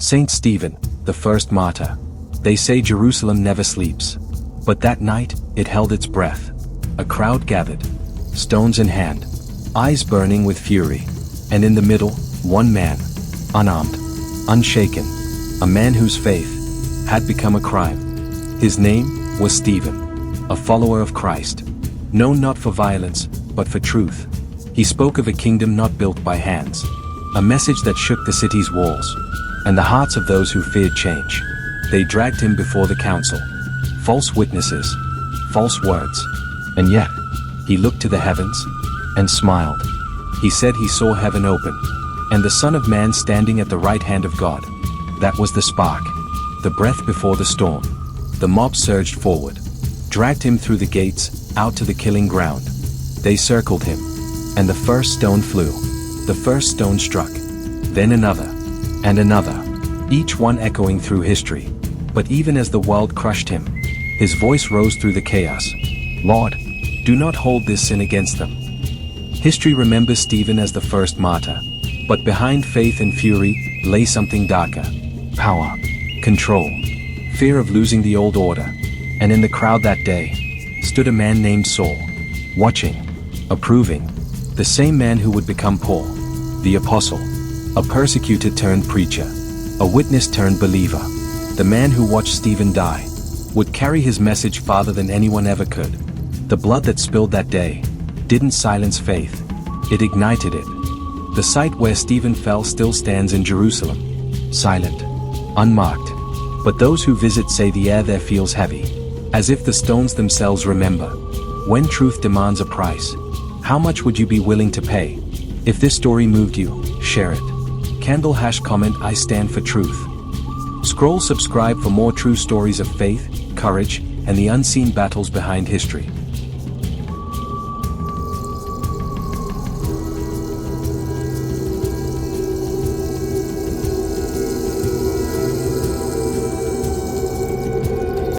Saint Stephen, the first martyr. They say Jerusalem never sleeps. But that night, it held its breath. A crowd gathered, stones in hand, eyes burning with fury. And in the middle, one man, unarmed, unshaken, a man whose faith had become a crime. His name was Stephen, a follower of Christ, known not for violence, but for truth. He spoke of a kingdom not built by hands, a message that shook the city's walls, and the hearts of those who feared change. They dragged him before the council. False witnesses, false words. And yet, he looked to the heavens, and smiled. He said he saw heaven open, and the Son of Man standing at the right hand of God. That was the spark, the breath before the storm. The mob surged forward, dragged him through the gates, out to the killing ground. They circled him, and the first stone flew. The first stone struck, then another, and another, each one echoing through history. But even as the world crushed him, his voice rose through the chaos. Lord, do not hold this sin against them. History remembers Stephen as the first martyr, but behind faith and fury lay something darker. Power, control, fear of losing the old order. And in the crowd that day, stood a man named Saul, watching, approving, the same man who would become Paul, the apostle, a persecuted turned preacher, a witness turned believer. The man who watched Stephen die would carry his message farther than anyone ever could. The blood that spilled that day didn't silence faith, it ignited it. The site where Stephen fell still stands in Jerusalem, silent, unmarked. But those who visit say the air there feels heavy, as if the stones themselves remember. When truth demands a price, how much would you be willing to pay? If this story moved you, share it. Candle # comment I stand for truth. Scroll subscribe for more true stories of faith, courage, and the unseen battles behind history.